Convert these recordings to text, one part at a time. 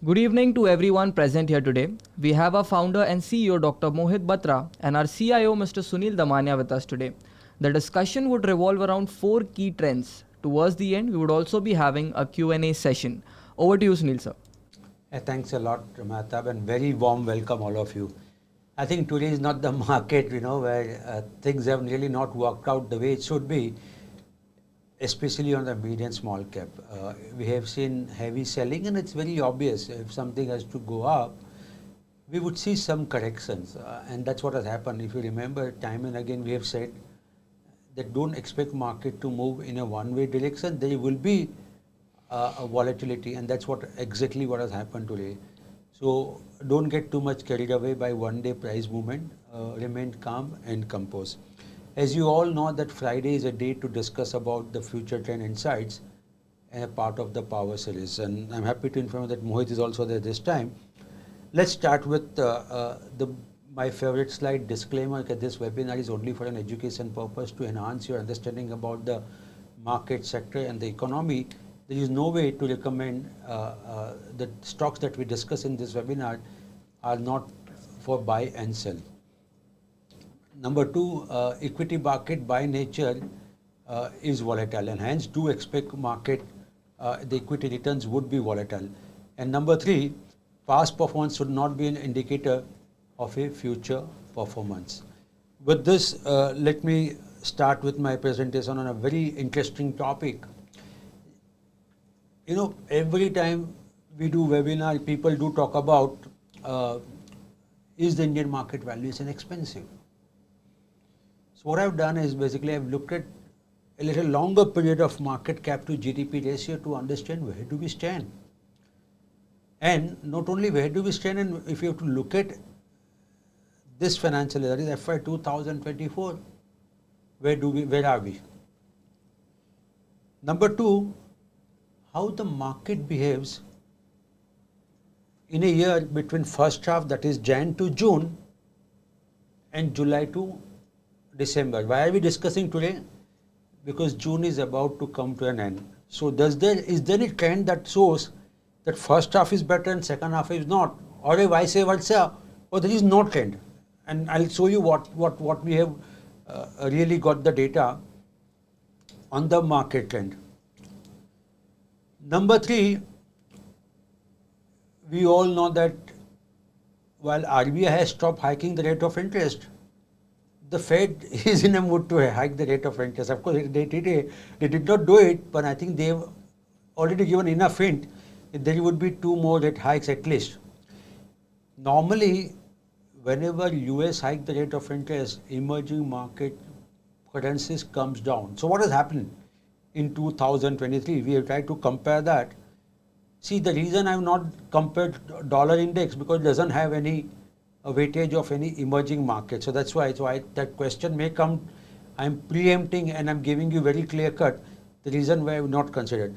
Good evening to everyone present here today. We have our founder and CEO Dr. Mohit Batra and our CIO Mr. Sunil Damania with us today. The discussion would revolve around four key trends. Towards the end, we would also be having a Q&A session. Over to you, Sunil sir. Thanks a lot, Mahatab, and very warm welcome all of you. I think today is not the market, where things have really not worked out the way it should be, especially on the mid and small cap. We have seen heavy selling, and it's very obvious if something has to go up, we would see some corrections, and that's what has happened. If you remember, time and again we have said that don't expect market to move in a one-way direction. There will be a volatility, and that's exactly what has happened today. So don't get too much carried away by one-day price movement. Remain calm and composed. As you all know, that Friday is a day to discuss about the future trend insights and a part of the power series. And I'm happy to inform you that Mohit is also there this time. Let's start with my favorite slide, disclaimer that this webinar is only for an education purpose to enhance your understanding about the market sector and the economy. There is no way to recommend the stocks that we discuss in this webinar are not for buy and sell. Number two, equity market by nature is volatile, and hence do expect market, the equity returns would be volatile. And number three, past performance should not be an indicator of a future performance. With this, let me start with my presentation on a very interesting topic. Every time we do webinar, people do talk about is the Indian market valuation expensive? So what I've done is basically I've looked at a little longer period of market cap to GDP ratio to understand where do we stand. And not only where do we stand, and if you have to look at this financial year, that is FY 2024, where are we? Number two, how the market behaves in a year between first half, that is Jan to June, and July to December. Why are we discussing today? Because June is about to come to an end. So is there a trend that shows that first half is better and second half is not, or a vice versa, or there is no trend? And I'll show you what we have really got the data on the market trend. Number three, we all know that while RBI has stopped hiking the rate of interest, the Fed is in a mood to hike the rate of interest. Of course, they did not do it, but I think they've already given enough hint that there would be two more rate hikes at least. Normally, whenever US hike the rate of interest, emerging market currencies comes down. So what has happened in 2023? We have tried to compare that. See, the reason I have not compared dollar index because it doesn't have any weightage of any emerging market. So that's why that question may come. I'm preempting and I'm giving you very clear cut the reason why I have not considered.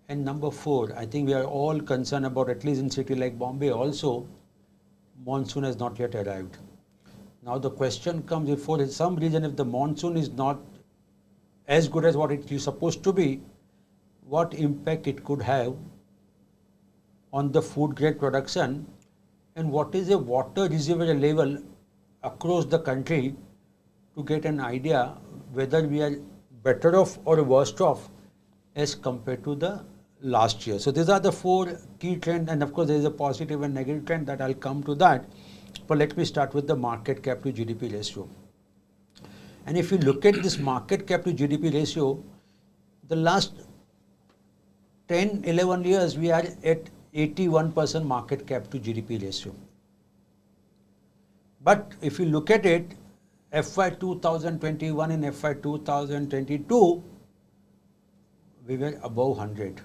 And number four, I think we are all concerned about, at least in city like Bombay also, monsoon has not yet arrived. Now the question comes, if for some reason if the monsoon is not as good as what it is supposed to be, what impact it could have on the food grade production, and what is a water reservoir level across the country to get an idea whether we are better off or worse off as compared to the last year. So these are the four key trends, and of course there is a positive and negative trend that I'll come to that. But let me start with the market cap to GDP ratio. And if you look at this market cap to GDP ratio, the last 10, 11 years we are at 81% market cap to GDP ratio. But if you look at it, FY 2021 and FY 2022, we were above 100.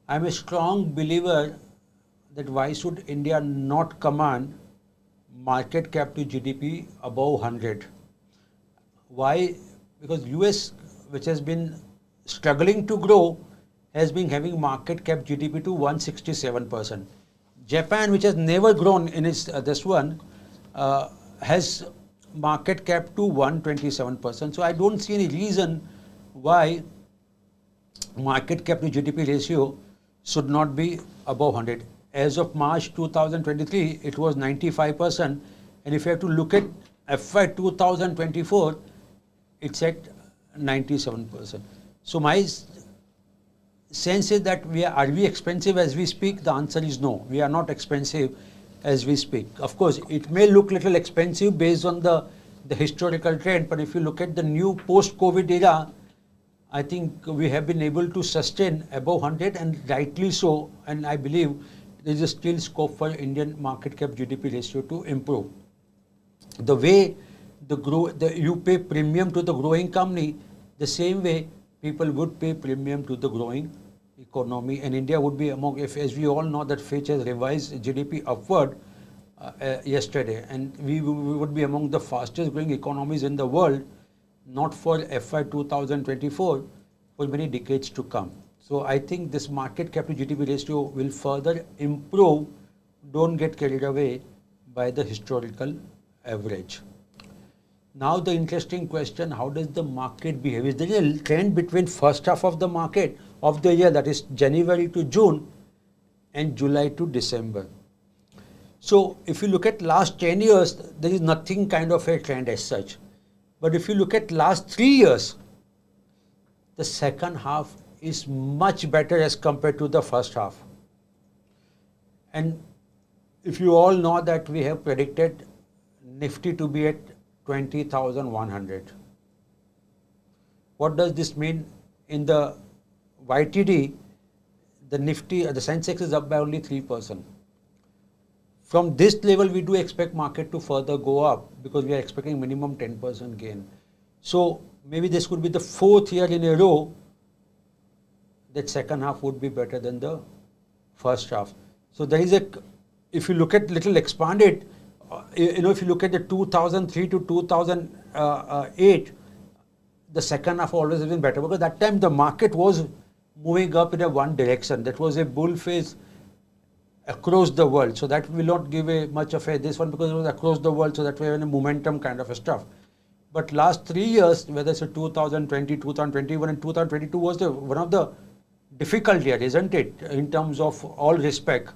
I'm a strong believer that why should India not command market cap to GDP above 100? Why? Because US, which has been struggling to grow, has been having market cap GDP to 167%. Japan, which has never grown in its this one, has market cap to 127%. So I don't see any reason why market cap to GDP ratio should not be above 100. As of March 2023, it was 95%. And if you have to look at FY 2024, it's at 97%. So my sense is that are we expensive as we speak? The answer is no. We are not expensive as we speak. Of course, it may look little expensive based on the historical trend, but if you look at the new post-COVID era, I think we have been able to sustain above 100, and rightly so, and I believe there is still scope for Indian market cap GDP ratio to improve. The way you pay premium to the growing company, the same way people would pay premium to the growing economy, and India would be among, as we all know that Fitch has revised GDP upward yesterday, and we would be among the fastest growing economies in the world, not for FY 2024, for many decades to come. So I think this market cap to GDP ratio will further improve. Don't get carried away by the historical average. Now the interesting question, how does the market behave? Is there a trend between first half of the market of the year, that is January to June, and July to December? So if you look at last 10 years, there is nothing kind of a trend as such. But if you look at last 3 years, the second half is much better as compared to the first half. And if you all know that we have predicted Nifty to be at 20,100. What does this mean? In the YTD, the Nifty, the Sensex is up by only 3%. From this level, we do expect market to further go up because we are expecting minimum 10% gain. So maybe this could be the 4th year in a row that second half would be better than the first half. So there is if you look at little expanded, if you look at the 2003 to 2008, the second half always has been better because that time the market was moving up in a one direction. That was a bull phase across the world. So that will not give much of this one because it was across the world, so that we have a momentum kind of a stuff. But last 3 years, whether it's 2020, 2021 and 2022 was one of the difficult year, isn't it, in terms of all respect.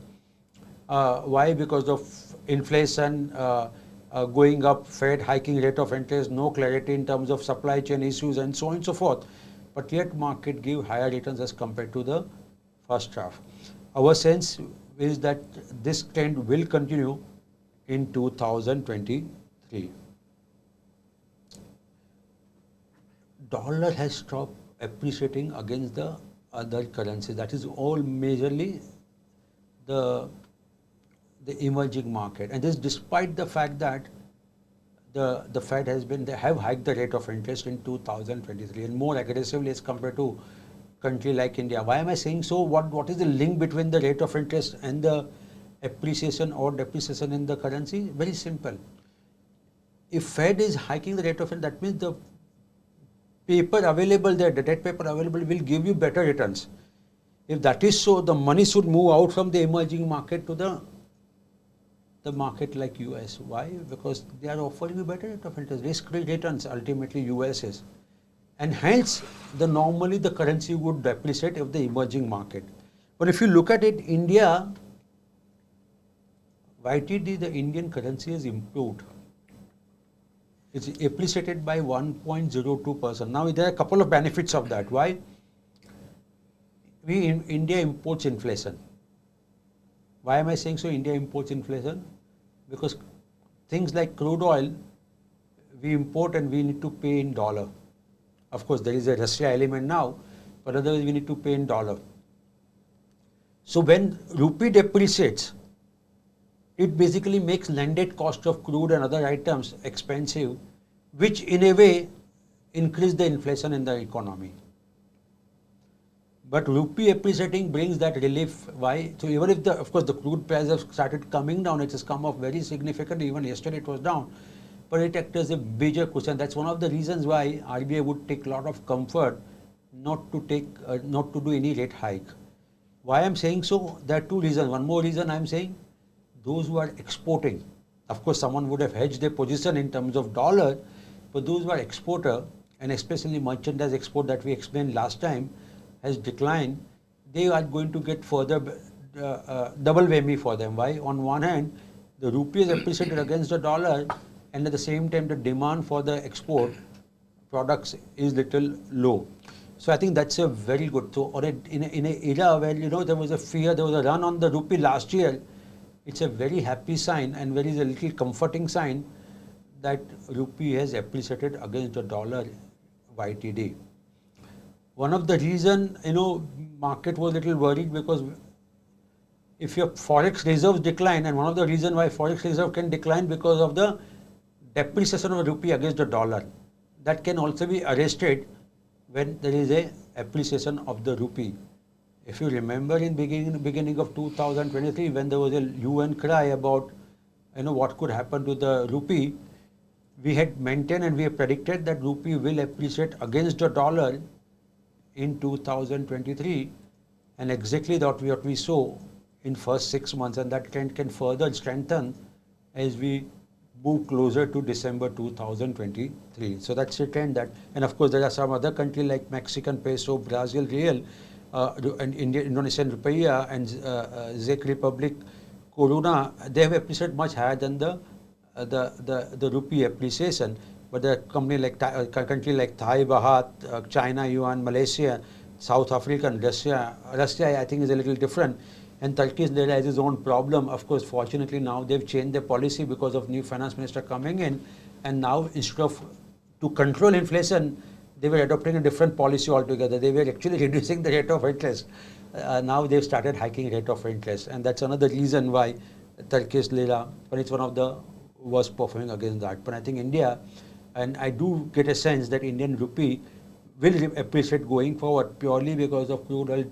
Why? Because of inflation going up, Fed hiking rate of interest, no clarity in terms of supply chain issues and so on and so forth. But yet market give higher returns as compared to the first half. Our sense is that this trend will continue in 2023. Dollar has stopped appreciating against the other currencies. That is all majorly the emerging market, and this despite the fact that the Fed they have hiked the rate of interest in 2023 and more aggressively as compared to country like India. Why am I saying so? What is the link between the rate of interest and the appreciation or depreciation in the currency? Very simple. If Fed is hiking the rate of interest, that means the paper available there, the debt paper available will give you better returns. If that is so, the money should move out from the emerging market to the market like US. Why? Because they are offering you better rate of interest, risk-free returns ultimately US is. And hence, normally the currency would depreciate if the emerging market. But if you look at it, India, YTD, the Indian currency has improved. It's appreciated by 1.02%. Now, there are a couple of benefits of that. Why? India imports inflation. Why am I saying so? India imports inflation? Because things like crude oil, we import and we need to pay in dollar. Of course, there is a Russia element now, but otherwise we need to pay in dollar. So when rupee depreciates, it basically makes landed cost of crude and other items expensive, which in a way increase the inflation in the economy. But rupee appreciating brings that relief. Why? So even if of course the crude price has started coming down, it has come off very significantly. Even yesterday it was down, but it acts as a major cushion. That's one of the reasons why RBI would take a lot of comfort not to do any rate hike. Why I'm saying so? There are two reasons. One more reason I'm saying, those who are exporting, of course someone would have hedged their position in terms of dollar, but those who are exporter and especially merchandise export that we explained last time has declined, they are going to get further double whammy for them. Why? On one hand, the rupee is appreciated against the dollar, and at the same time, the demand for the export products is little low. So I think that's a very good. So in an era where there was a fear, there was a run on the rupee last year, it's a very happy sign and very a little comforting sign that rupee has appreciated against the dollar YTD. One of the reason market was a little worried because if your forex reserves decline, and one of the reasons why forex reserve can decline because of the depreciation of the rupee against the dollar, that can also be arrested when there is a appreciation of the rupee. If you remember in beginning of 2023, when there was a UN cry about what could happen to the rupee, we had maintained and we have predicted that rupee will appreciate against the dollar in 2023, and exactly that what we saw in first 6 months, and that trend can further strengthen as we move closer to December 2023. So that's a trend that, and of course there are some other countries like Mexican peso, Brazil real, and Indonesian rupiah, and Czech Republic koruna. They have appreciated much higher than the rupee appreciation. But there are country like Thai baht, China yuan, Malaysia, South Africa, and Russia. Russia I think is a little different. And Turkish lira has its own problem. Of course, fortunately now they've changed their policy because of new finance minister coming in, and now instead of to control inflation, they were adopting a different policy altogether. They were actually reducing the rate of interest. Now they've started hiking rate of interest, and that's another reason why Turkish lira, but it's one of the worst performing against that. But I think India, and I do get a sense that Indian rupee will appreciate going forward purely because of crude oil.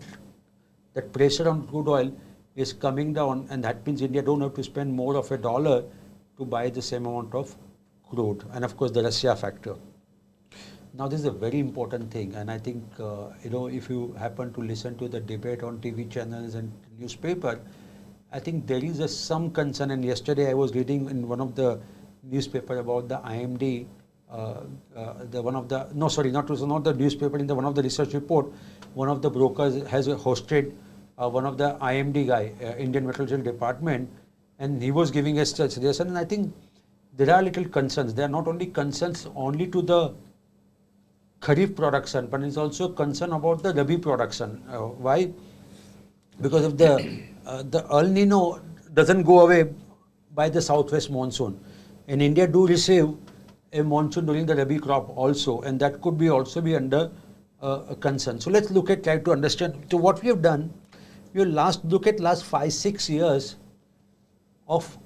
That pressure on crude oil is coming down, and that means India don't have to spend more of $1 to buy the same amount of crude. And of course the Russia factor. Now this is a very important thing, and I think if you happen to listen to the debate on TV channels and newspaper, I think there is some concern. And yesterday I was reading in one of the newspaper about the IMD, not the newspaper, in one of the research report, one of the brokers has hosted one of the IMD guy, Indian Meteorological Department, and he was giving a suggestion. And I think there are little concerns. There are not only concerns only to the Kharif production, but it's also concern about the Rabi production. Why? Because if the El Nino doesn't go away by the southwest monsoon, and India do receive a monsoon during the Rabi crop also, and that could be also be under a concern. So let's try to understand. So what we have done, we look at last 5-6 years of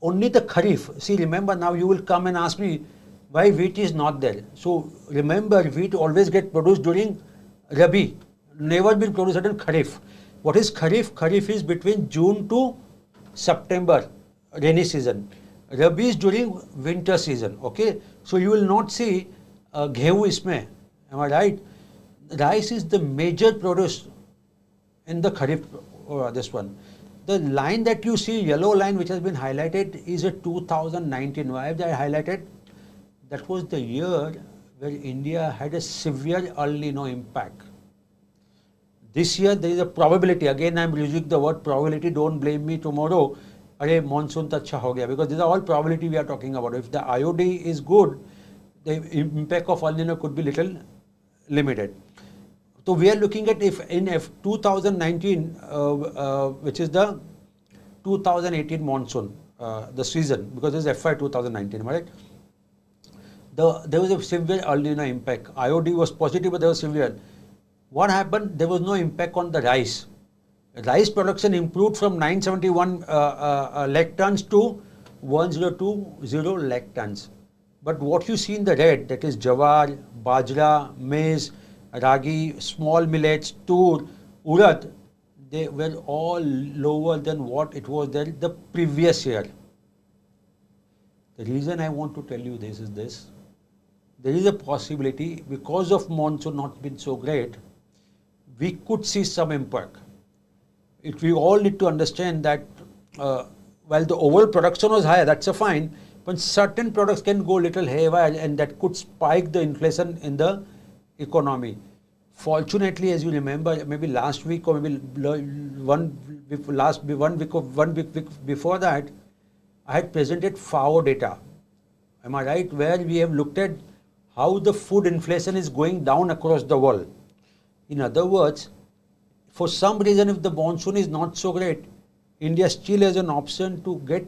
only the Kharif. See, remember, now you will come and ask me why wheat is not there. So remember, wheat always get produced during Rabi, never been produced in Kharif. What is Kharif? Kharif is between June to September, rainy season. Rabi is during winter season. Okay, so you will not see gehu isme. Am I right? Rice is the major produce in the Kharif. This one, the line that you see, yellow line which has been highlighted, is a 2019. Why have they highlighted? That was the year where India had a severe El Nino impact. This year there is a probability. Again, I am using the word probability. Don't blame me tomorrow. Arey, monsoon to acha ho gaya, because these are all probability we are talking about. If the IOD is good, the impact of El Nino could be little limited. So we are looking at if in 2019, which is the 2018 monsoon, the season, because this is FY 2019, right? There was a severe El Nino impact. IOD was positive, but there was severe. What happened? There was no impact on the rice. Rice production improved from 971 lakh tons to 1020 lakh tons. But what you see in the red, that is jawar, bajra, maize, ragi, small millets, tur, urad, they were all lower than what it was there the previous year. The reason I want to tell you this is this. There is a possibility, because of monsoon not been so great, we could see some impact. We all need to understand that while the overall production was higher, that's a fine, but certain products can go little haywire, and that could spike the inflation in the economy. Fortunately, as you remember, maybe last week or maybe one week before that, I had presented FAO data. Am I right? Where we have looked at how the food inflation is going down across the world. In other words, for some reason, if the monsoon is not so great, India still has an option to get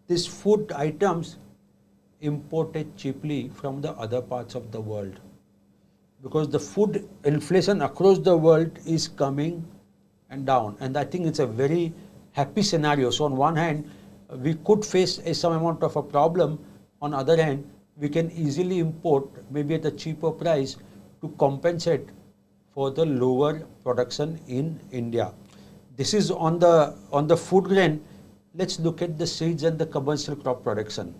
these food items imported cheaply from the other parts of the world. Because the food inflation across the world is coming and down. And I think it's a very happy scenario. So on one hand, we could face some amount of a problem. On other hand, we can easily import maybe at a cheaper price to compensate for the lower production in India. This is on the food grain. Let's look at the seeds and the commercial crop production.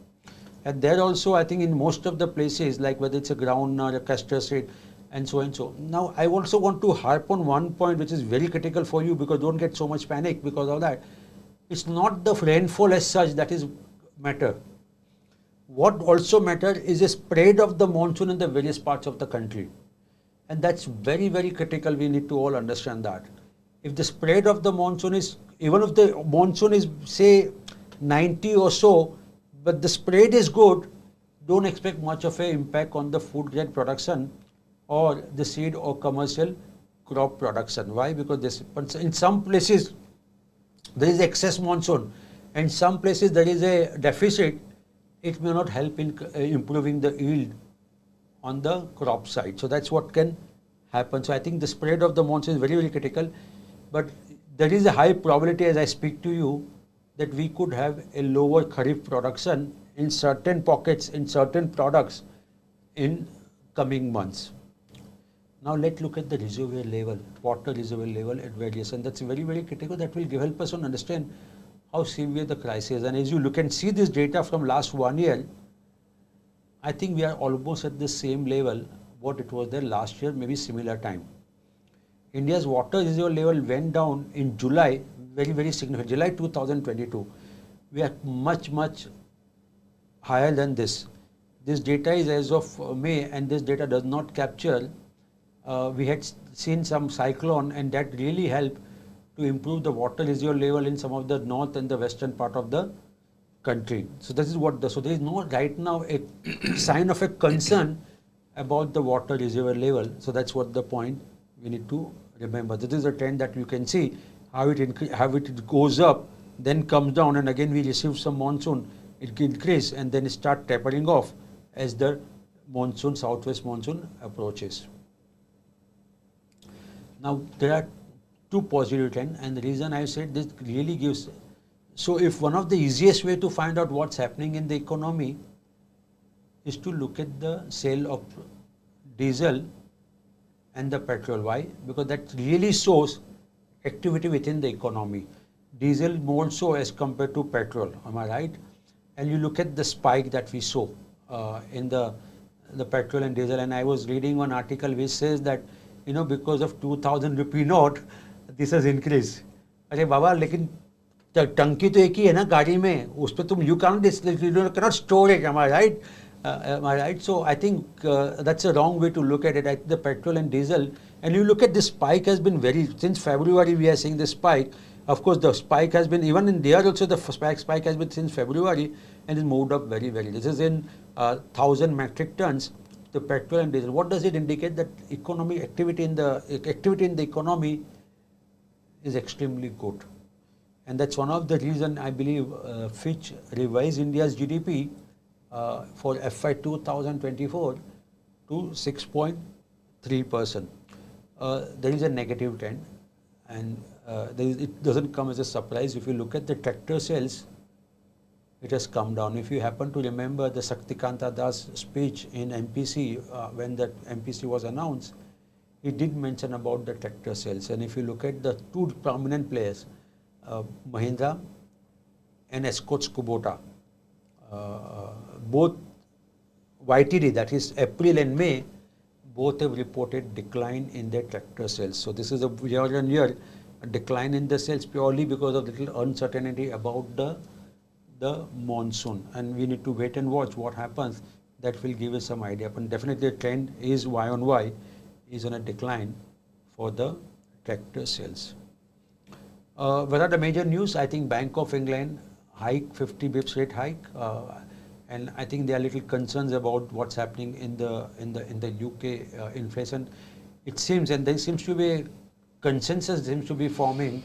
And there also, I think in most of the places, like whether it's a groundnut or a castor seed, and so and so. Now, I also want to harp on one point which is very critical for you, because don't get so much panic because of that. It's not the rainfall as such that is matter. What also matter is the spread of the monsoon in the various parts of the country. And that's very, very critical. We need to all understand that. If the spread of the monsoon is, even if the monsoon is say 90 or so, but the spread is good, don't expect much of an impact on the food grade production or the seed or commercial crop production. Why? Because in some places there is excess monsoon, and some places there is a deficit. It may not help in improving the yield on the crop side. So that's what can happen. So I think the spread of the monsoon is very, very critical. But there is a high probability, as I speak to you, that we could have a lower kharif production in certain pockets, in certain products in coming months. Now let's look at the reservoir level, water reservoir level at various, and that's very, very critical. That will help us to understand how severe the crisis is. And as you look and see this data from last 1 year, I think we are almost at the same level what it was there last year, maybe similar time. India's water reservoir level went down in July, very, very significant. July 2022. We are much, much higher than this. This data is as of May, and this data does not capture. We had seen some cyclone, and that really helped to improve the water reservoir level in some of the north and the western part of the country. So this is what so there is no right now a sign of a concern about the water reservoir level. So that's what the point we need to remember. This is a trend that you can see how it goes up, then comes down, and again we receive some monsoon, it increase, and then it start tapering off as the monsoon, southwest monsoon approaches. Now there are two positive trends, and the reason I said this really gives. So if one of the easiest way to find out what's happening in the economy is to look at the sale of diesel and the petrol. Why? Because that really shows activity within the economy. Diesel more so as compared to petrol. Am I right? And you look at the spike that we saw in the petrol and diesel. And I was reading one article which says that, you know, because of 2000 rupee note, this has increased. अरे बाबा, लेकिन टंकी तो एक ही है ना गाड़ी में, उस पर तुम you cannot store it. Am I right? Am I right? So I think that's a wrong way to look at it. The petrol and diesel, and you look at this spike has been since February we are seeing the spike. Of course, the spike has been, even in there also the spike has been since February, and it moved up very, very. This is in 1,000 metric tons, the petrol and diesel. What does it indicate? That economic activity in the economy is extremely good. And that's one of the reason I believe Fitch revised India's GDP for FY 2024 to 6.3%. There is a negative trend, and it doesn't come as a surprise. If you look at the tractor sales, it has come down. If you happen to remember the Shaktikanta Das speech in MPC, when that MPC was announced, he did mention about the tractor sales. And if you look at the two prominent players, Mahindra and Escorts Kubota, both YTD, that is April and May, both have reported decline in their tractor sales. So this is a year-on-year decline in the sales purely because of little uncertainty about the monsoon. And we need to wait and watch what happens. That will give us some idea. But definitely the trend is Y on Y is on a decline for the tractor sales. What are the major news? I think Bank of England hike 50 bips rate hike, and I think there are little concerns about what's happening in the UK inflation. It seems, and there seems to be a consensus seems to be forming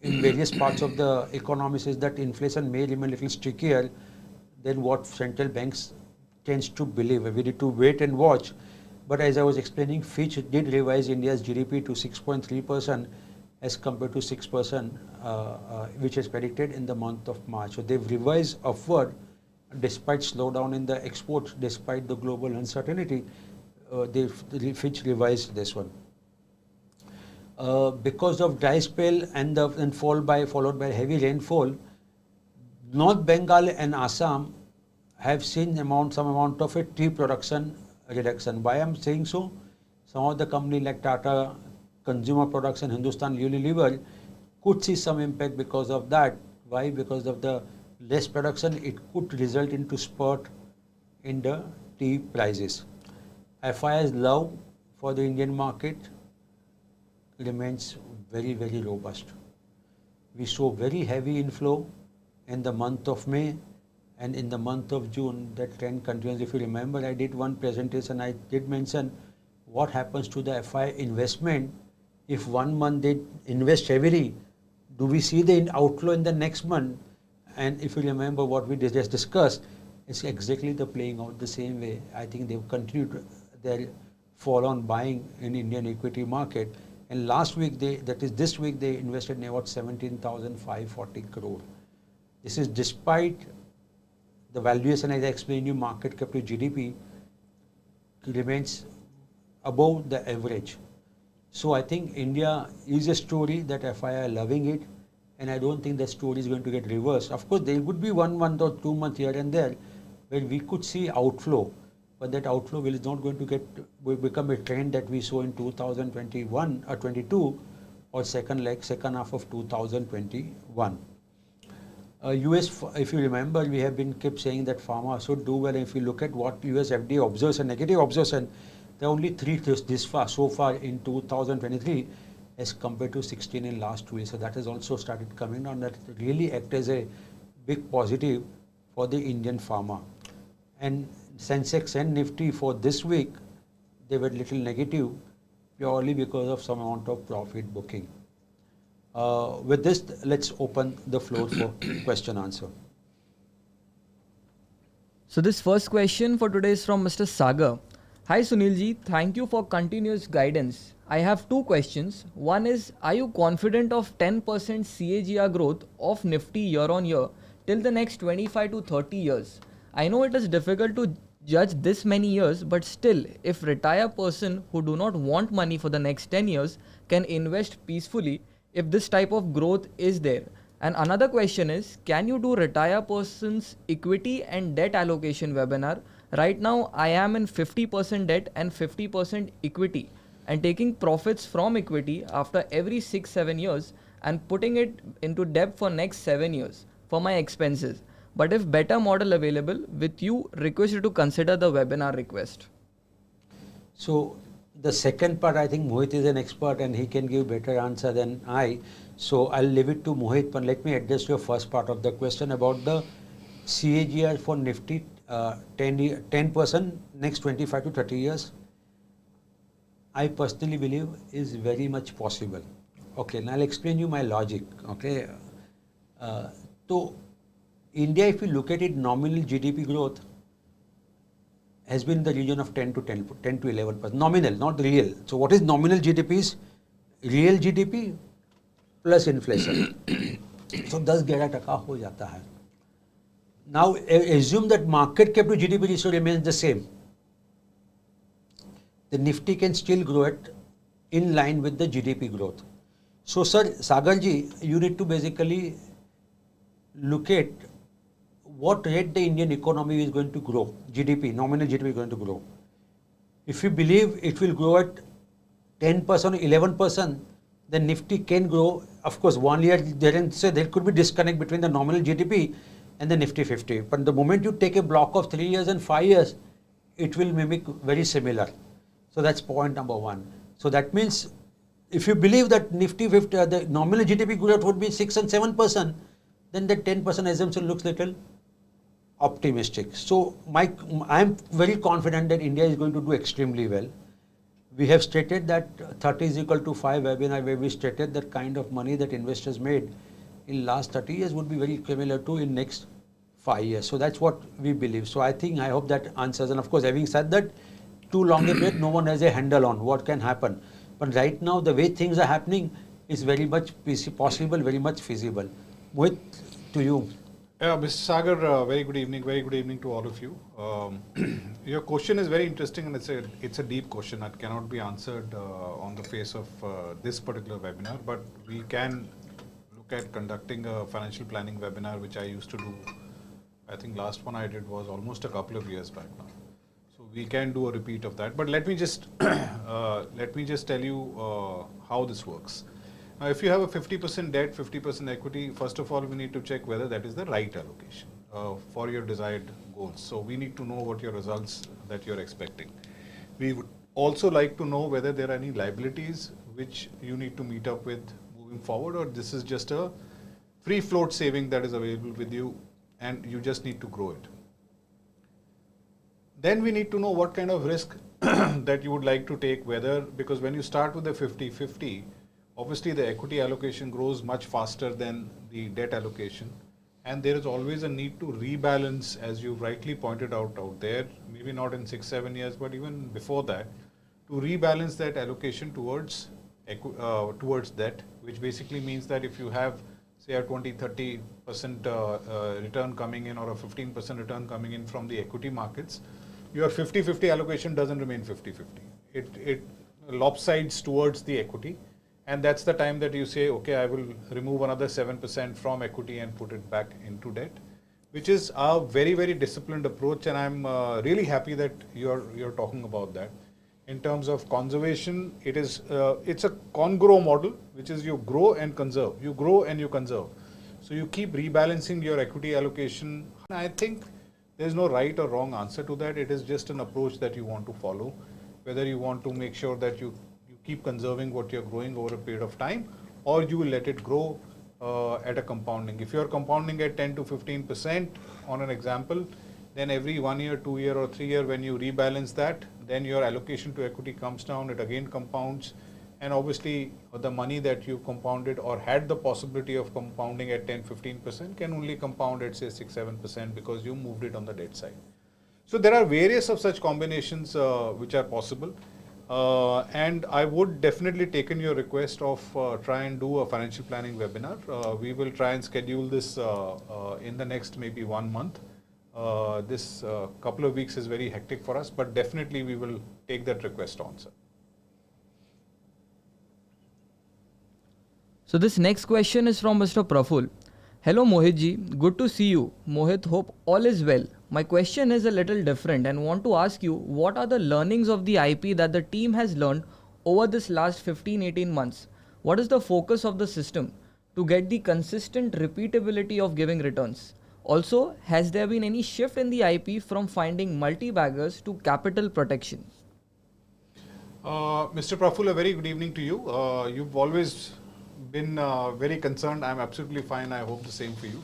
in various parts of the economies, is that inflation may remain a little stickier than what central banks tends to believe. We need to wait and watch. But as I was explaining, Fitch did revise India's GDP to 6.3% as compared to 6%, which is predicted in the month of March. So they've revised upward despite slowdown in the exports, despite the global uncertainty. Fitch revised this one. Because of dry spell and followed by heavy rainfall, North Bengal and Assam have seen some amount of a tea production reduction. Why I'm saying so? Some of the companies like Tata Consumer Products and Hindustan Unilever could see some impact because of that. Why? Because of the less production, it could result into spurt in the tea prices. FII's love for the Indian market remains very, very robust. We saw very heavy inflow in the month of May, and in the month of June that trend continues. If you remember, I did one presentation, I did mention what happens to the FII investment if 1 month they invest heavily. Do we see the outflow in the next month? And if you remember what we just discussed, it's exactly the playing out the same way. I think they've continued their fall on buying in Indian equity market. And last week, this week, they invested in about 17,540 crore. This is despite the valuation, as I explained you, market cap to GDP remains above the average. So I think India is a story that FII are loving it, and I don't think the story is going to get reversed. Of course, there would be 1 month or 2 months here and there where we could see outflow, but that outflow is not going to will become a trend that we saw in 2021 or 22 or second half of 2021. US, if you remember, we have been kept saying that pharma should do well. If you look at what US FDA observes, a negative observation, there are only 3 so far in 2023 as compared to 16 in last 2 years. So that has also started coming down. That really act as a big positive for the Indian pharma. And Sensex and Nifty for this week, they were little negative purely because of some amount of profit booking. With this, let's open the floor for question answer. So this first question for today is from Mr. Sagar. Hi Sunilji, thank you for continuous guidance. I have 2 questions. One is, are you confident of 10% CAGR growth of Nifty year on year till the next 25 to 30 years? I know it is difficult to judge this many years, but still, if retired person who do not want money for the next 10 years can invest peacefully, if this type of growth is there. And another question is, can you do retired person's equity and debt allocation webinar? Right now, I am in 50% debt and 50% equity and taking profits from equity after every 6-7 years and putting it into debt for next 7 years for my expenses. But if better model available with you, request you to consider the webinar request. So the second part, I think Mohit is an expert and he can give better answer than I. So I'll leave it to Mohit, but let me address your first part of the question about the CAGR for Nifty 10% next 25 to 30 years. I personally believe is very much possible. Okay, now I'll explain you my logic. Okay, so India, if you look at it, nominal GDP growth has been in the region of 10 to 11%. Nominal, not real. So what is nominal GDP is real GDP plus inflation. So 10-11% हो जाता है. Now assume that market cap to GDP ratio remains the same. The Nifty can still grow at in line with the GDP growth. So sir, Sagarji, you need to basically look at what rate the Indian economy is going to grow, GDP, nominal GDP is going to grow. If you believe it will grow at 10% or 11%, then Nifty can grow. Of course, 1 year, there could be disconnect between the nominal GDP and the Nifty 50. But the moment you take a block of 3 years and 5 years, it will mimic very similar. So that's point number one. So that means if you believe that Nifty 50, the nominal GDP growth would be 6 and 7%, then the 10% assumption looks little optimistic. So I am very confident that India is going to do extremely well. We have stated that 30 is equal to 5 webinar where we stated that kind of money that investors made in last 30 years would be very similar to in next 5 years. So that's what we believe. So I hope that answers. And of course, having said that, too long a period, no one has a handle on what can happen. But right now, the way things are happening is very much possible, very much feasible. Mohit, to you. Yeah, Mr. Sagar, very good evening to all of you. Your question is very interesting and it's a deep question that cannot be answered on the face of this particular webinar, but we can look at conducting a financial planning webinar, which I used to do. I think last one I did was almost a couple of years back now. So we can do a repeat of that, but let me just tell you how this works. Now, if you have a 50% debt, 50% equity, first of all, we need to check whether that is the right allocation for your desired goals. So we need to know what your results that you're expecting. We would also like to know whether there are any liabilities which you need to meet up with moving forward, or this is just a free float saving that is available with you and you just need to grow it. Then we need to know what kind of risk that you would like to take, because when you start with the 50-50, obviously the equity allocation grows much faster than the debt allocation, and there is always a need to rebalance, as you rightly pointed out there, maybe not in 6-7 years, but even before that, to rebalance that allocation towards debt, which basically means that if you have, say, a 20-30% return coming in or a 15% return coming in from the equity markets, your 50-50 allocation doesn't remain 50-50. It lopsides towards the equity. And that's the time that you say, okay, I will remove another 7% from equity and put it back into debt, which is a very, very disciplined approach. And I'm really happy that you're talking about that. In terms of conservation, it's a con-grow model, which is you grow and conserve. You grow and you conserve. So you keep rebalancing your equity allocation. I think there's no right or wrong answer to that. It is just an approach that you want to follow, whether you want to make sure that you keep conserving what you're growing over a period of time, or you will let it grow at a compounding. If you're compounding at 10 to 15% on an example, then every 1 year, 2 year or 3 year, when you rebalance that, then your allocation to equity comes down, it again compounds, and obviously the money that you compounded or had the possibility of compounding at 10-15% can only compound at, say, 6-7% because you moved it on the debt side. So there are various of such combinations which are possible. And I would definitely take in your request of try and do a financial planning webinar. We will try and schedule this in the next maybe 1 month. This couple of weeks is very hectic for us, but definitely we will take that request on, sir. So this next question is from Mr. Praful. Hello Mohit ji, good to see you. Mohit, hope all is well. My question is a little different and want to ask you, what are the learnings of the IP that the team has learned over this last 15-18 months? What is the focus of the system to get the consistent repeatability of giving returns? Also, has there been any shift in the IP from finding multi-baggers to capital protection? Mr. Praful, a very good evening to you. You've always been very concerned. I'm absolutely fine. I hope the same for you.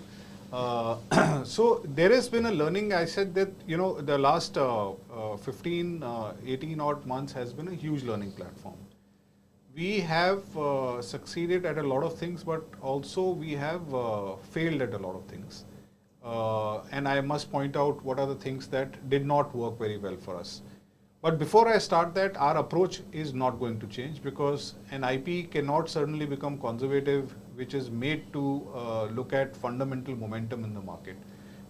So there has been a learning. I said that, the last 15, 18 odd months has been a huge learning platform. We have succeeded at a lot of things, but also we have failed at a lot of things. And I must point out what are the things that did not work very well for us. But before I start that, our approach is not going to change, because an IP cannot suddenly become conservative, which is made to look at fundamental momentum in the market.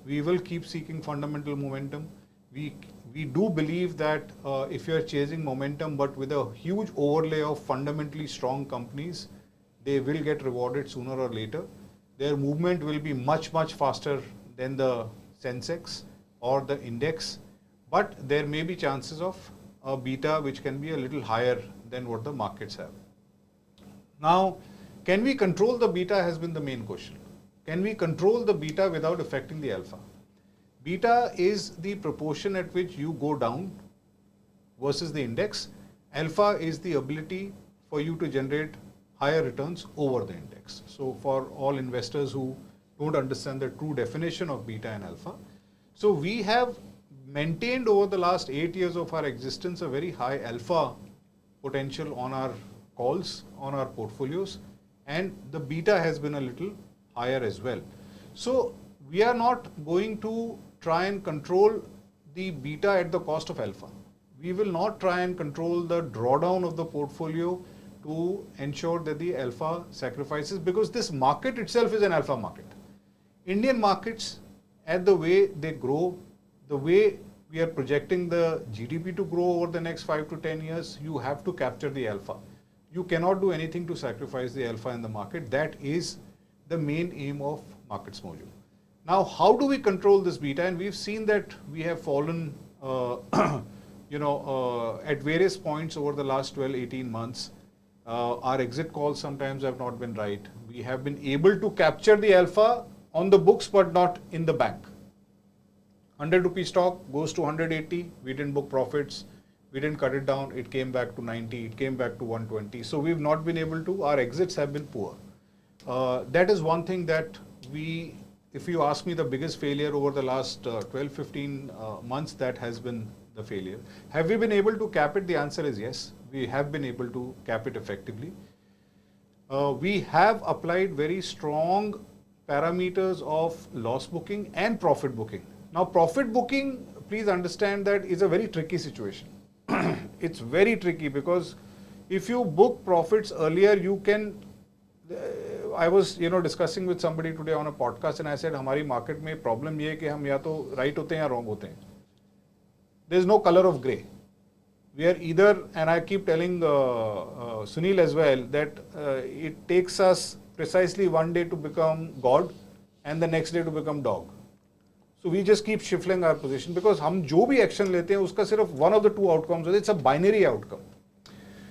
We will keep seeking fundamental momentum. We do believe that if you are chasing momentum but with a huge overlay of fundamentally strong companies, they will get rewarded sooner or later. Their movement will be much, much faster than the Sensex or the index, but there may be chances of a beta which can be a little higher than what the markets have. Now, can we control the beta has been the main question. Can we control the beta without affecting the alpha? Beta is the proportion at which you go down versus the index Alpha is the ability for you to generate higher returns over the index. So for all investors who don't understand the true definition of beta and alpha, so we have maintained over the last 8 years of our existence a very high alpha potential on our calls, on our portfolios, and the beta has been a little higher as well. So we are not going to try and control the beta at the cost of alpha. We will not try and control the drawdown of the portfolio to ensure that the alpha sacrifices, because this market itself is an alpha market. Indian markets, at the way they grow, the way we are projecting the GDP to grow over the next 5 to 10 years, you have to capture the alpha. You cannot do anything to sacrifice the alpha in the market. That is the main aim of MarketsMojo. Now, how do we control this beta? And we've seen that we have fallen, at various points over the last 12, 18 months. Our exit calls sometimes have not been right. We have been able to capture the alpha on the books, but not in the bank. 100 rupee stock goes to 180. We didn't book profits. We didn't cut it down. It came back to 90. It came back to 120. So we've not been able to. Our exits have been poor. That is one thing that if you ask me, the biggest failure over the last 12, 15 months, that has been the failure. Have we been able to cap it? The answer is yes. We have been able to cap it effectively. We have applied very strong parameters of loss booking and profit booking. Now, profit booking, please understand that is a very tricky situation. It's very tricky because if you book profits earlier, you can. I was discussing with somebody today on a podcast and I said, हमारी market में problem ये है कि हम या तो right होते हैं या wrong होते हैं. There is no color of grey. We are either, and I keep telling Sunil as well, that it takes us precisely one day to become God and the next day to become dog. So we just keep shuffling our position because हम जो भी action लेते हैं उसका सिर्फ one of the two outcomes होते हैं. It's a binary outcome.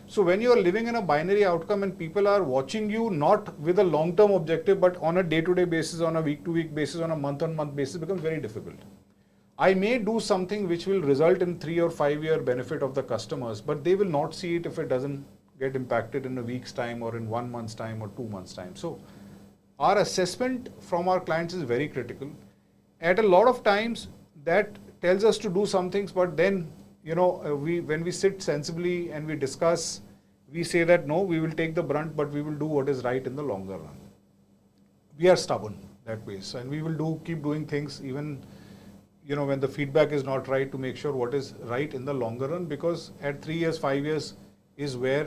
So when you are living in a binary outcome and people are watching you not with a long-term objective but on a day-to-day basis, on a week-to-week basis, on a month-on-month basis, it becomes very difficult. I may do something which will result in 3 or 5 year benefit of the customers, but they will not see it if it doesn't get impacted in a week's time or in 1 month's time or 2 months' time. So our assessment from our clients is very critical. At a lot of times that tells us to do some things, but then when we sit sensibly and we discuss, we say that no, we will take the brunt, but we will do what is right in the longer run. We are stubborn that way, so, and we will keep doing things even when the feedback is not right, to make sure what is right in the longer run, because at 3 years, 5 years is where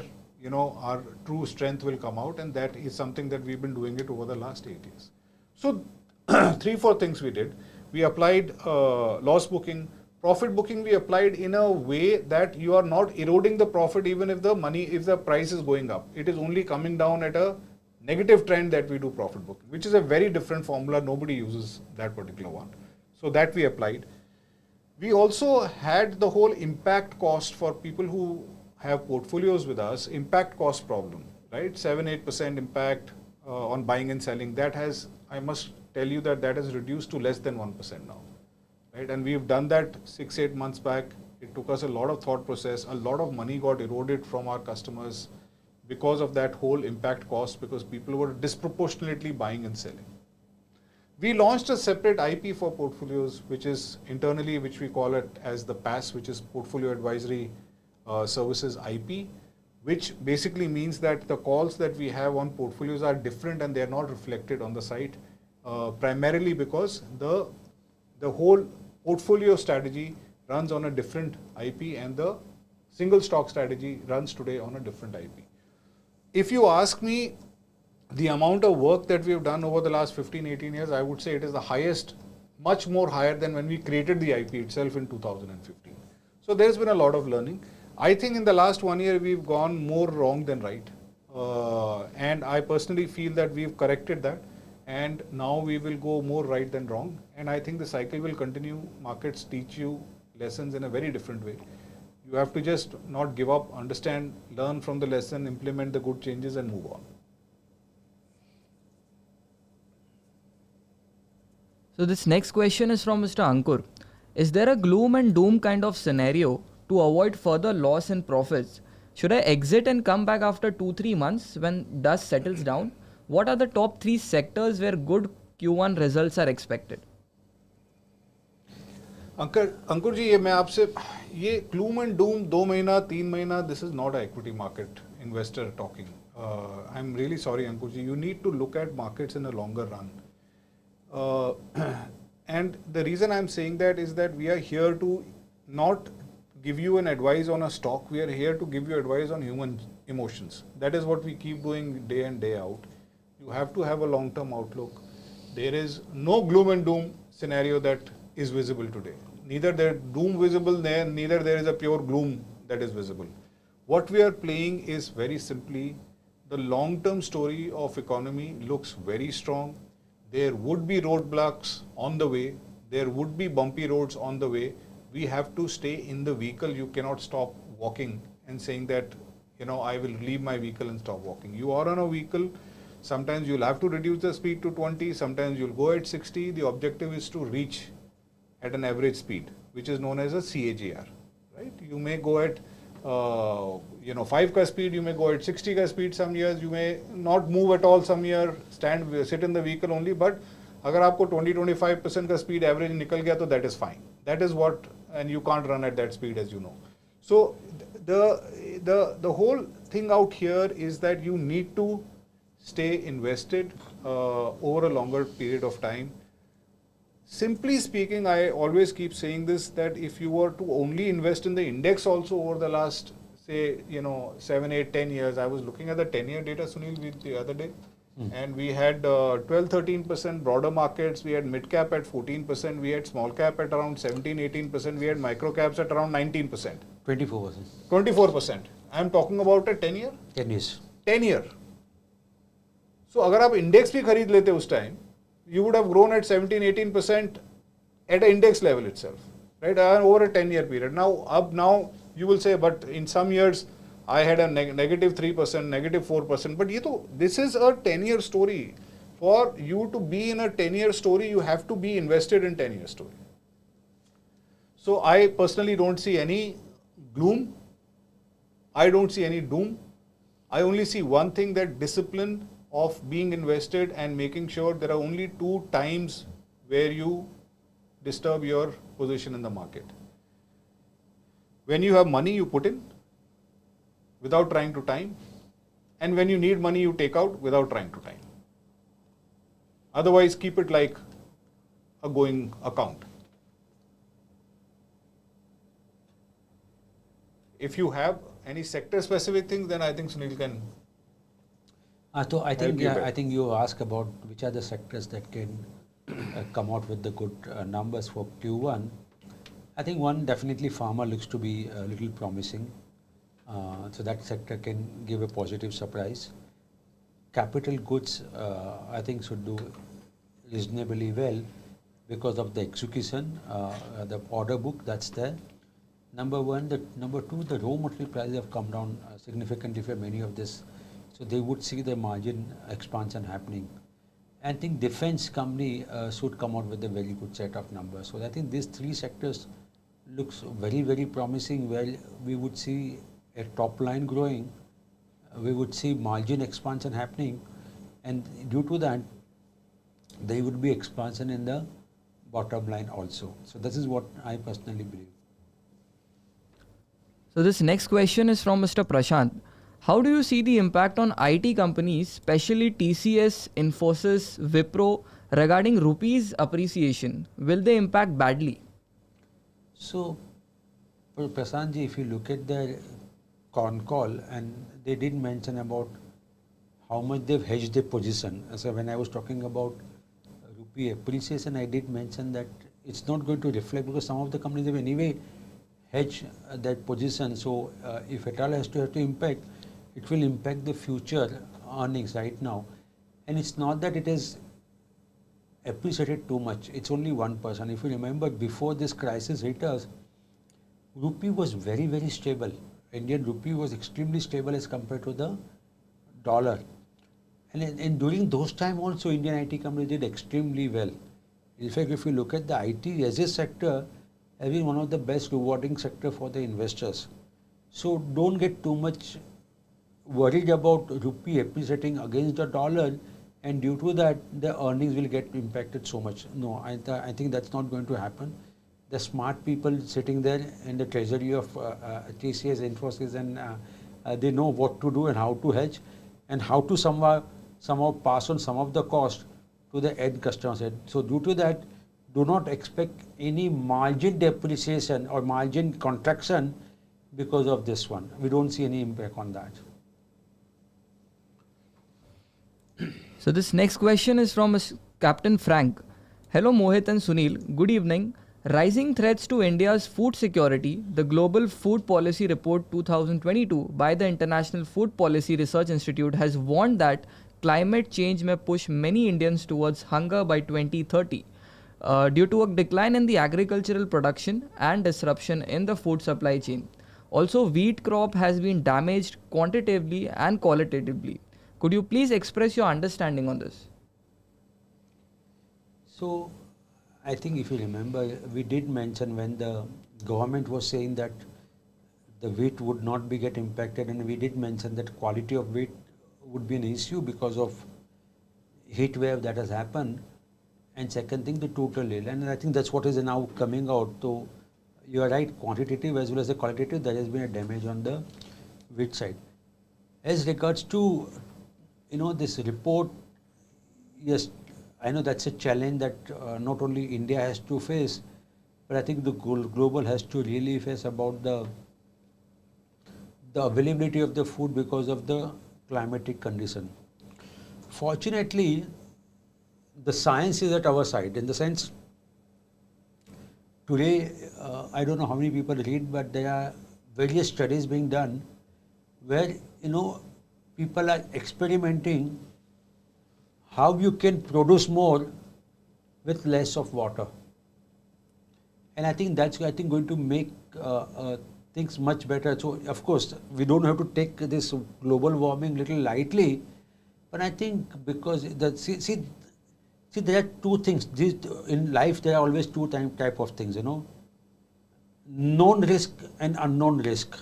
our true strength will come out, and that is something that we've been doing it over the last 8 years. So 3-4 things we did. We applied loss booking. Profit booking we applied in a way that you are not eroding the profit even if the price is going up. It is only coming down at a negative trend that we do profit booking, which is a very different formula. Nobody uses that particular one. So that we applied. We also had the whole impact cost for people who have portfolios with us, impact cost problem, right? 7-8% impact on buying and selling. That has, I must tell you that has reduced to less than 1% now. Right? And we've done that 6-8 months back. It took us a lot of thought process. A lot of money got eroded from our customers because of that whole impact cost, because people were disproportionately buying and selling. We launched a separate IP for portfolios, which is internally, which we call it as the PAS, which is Portfolio Advisory Services IP, which basically means that the calls that we have on portfolios are different and they are not reflected on the site, primarily because the whole portfolio strategy runs on a different IP and the single stock strategy runs today on a different IP. If you ask me the amount of work that we have done over the last 15-18 years, I would say it is the highest, much more higher than when we created the IP itself in 2015. So there's been a lot of learning. I think in the last 1 year we've gone more wrong than right. And I personally feel that we've corrected that. And now we will go more right than wrong. And I think the cycle will continue. Markets teach you lessons in a very different way. You have to just not give up, understand, learn from the lesson, implement the good changes and move on. So this next question is from Mr. Ankur. Is there a gloom and doom kind of scenario to avoid further loss in profits Should I exit and come back after 2-3 months when dust settles down? What are the top 3 sectors where good Q1 results are expected? अंकुर जी ये मैं आपसे ये gloom and doom 2 महीना 3 महीना this is not an equity market investor talking. I'm really sorry Ankur ji, you need to look at markets in a longer run. And the reason I'm saying that is that we are here to not give you an advice on a stock, we are here to give you advice on human emotions. That is what we keep doing day in day out. You have to have a long-term outlook. There is no gloom and doom scenario that is visible today. Neither there is doom visible there, neither there is a pure gloom that is visible. What we are playing is very simply the long-term story of economy looks very strong. There would be roadblocks on the way. There would be bumpy roads on the way. We have to stay in the vehicle. You cannot stop walking and saying that, you know, I will leave my vehicle and stop walking. You are on a vehicle. Sometimes you'll have to reduce the speed to 20. Sometimes you'll go at 60. The objective is to reach at an average speed, which is known as a CAGR, right? You may go at 5 ka speed, you may go at 60 ka speed some years, you may not move at all some year, sit in the vehicle only, but agar aapko 20-25% ka speed average nikal gaya, to that is fine. That is what, and you can't run at that speed, as you know. So the whole thing out here is that you need to stay invested over a longer period of time. Simply speaking, I always keep saying this, that if you were to only invest in the index also over the last, say, 7, 8, 10 years, I was looking at the 10-year data, Sunil, the other day, and we had 12-13% broader markets, we had mid cap at 14%, we had small cap at around 17-18%, we had micro caps at around 19%. 24%. 24%. I am talking about a 10-year? 10 years. 10-year. So, अगर आप index भी खरीद लेते उस time, you would have grown at 17-18% at an index level itself, right? Over a 10-year period. Now you will say, but in some years I had a negative 3%, negative 4%. But this is a 10-year story. For you to be in a 10-year story, you have to be invested in 10-year story. So I personally don't see any gloom. I don't see any doom. I only see one thing, that discipline of being invested and making sure there are only 2 times where you disturb your position in the market. When you have money, you put in without trying to time, and when you need money, you take out without trying to time. Otherwise, keep it like a going account. If you have any sector specific things, then I think Sunil can. So I think you asked about which are the sectors that can come out with the good numbers for Q1. I think one, definitely pharma looks to be a little promising. So that sector can give a positive surprise. Capital goods, I think, should do reasonably well because of the execution, the order book that's there. Number one. Number two, the raw material prices have come down significantly for many of this. So they would see the margin expansion happening. I think defense company should come out with a very good set of numbers. So I think these 3 sectors looks very, very promising, where we would see a top line growing, we would see margin expansion happening, and due to that, there would be expansion in the bottom line also. So this is what I personally believe. So this next question is from Mr. Prashant. How do you see the impact on IT companies, especially TCS, Infosys, Wipro, regarding rupees appreciation? Will they impact badly? So, Prashant ji, if you look at the con call, and they did mention about how much they've hedged their position. So when I was talking about rupee appreciation, I did mention that it's not going to reflect because some of the companies have anyway hedged that position. So if at all has to impact, it will impact the future earnings right now. And it's not that it is appreciated too much. It's only 1%. If you remember, before this crisis hit us, rupee was very, very stable. Indian rupee was extremely stable as compared to the dollar. And during those time also, Indian IT companies did extremely well. In fact, if you look at the IT as a sector, has been one of the best rewarding sector for the investors. So don't get too much worried about rupee appreciating against the dollar, and due to that the earnings will get impacted so much. No, I think that's not going to happen. The smart people sitting there in the treasury of TCS, Infosys, and they know what to do and how to hedge, and how to somehow pass on some of the cost to the end customer side. So due to that, do not expect any margin depreciation or margin contraction because of this one. We don't see any impact on that. So this next question is from Captain Frank. Hello Mohit and Sunil, good evening. Rising threats to India's food security, the Global Food Policy Report 2022 by the International Food Policy Research Institute has warned that climate change may push many Indians towards hunger by 2030 due to a decline in the agricultural production and disruption in the food supply chain. Also, wheat crop has been damaged quantitatively and qualitatively. Could you please express your understanding on this? So I think if you remember, we did mention when the government was saying that the wheat would not be get impacted, and we did mention that quality of wheat would be an issue because of heat wave that has happened, and second thing, the total yield. And I think that's what is now coming out. So you are right, quantitative as well as the qualitative, there has been a damage on the wheat side. As regards to this report, yes, I know that's a challenge that not only India has to face, but I think the global has to really face about the availability of the food because of the climatic condition. Fortunately, the science is at our side, in the sense today, I don't know how many people read, but there are various studies being done where people are experimenting how you can produce more with less of water. And I think that's going to make things much better. So of course, we don't have to take this global warming little lightly, but I think because see there are two things. In life there are always two type of things, known risk and unknown risk.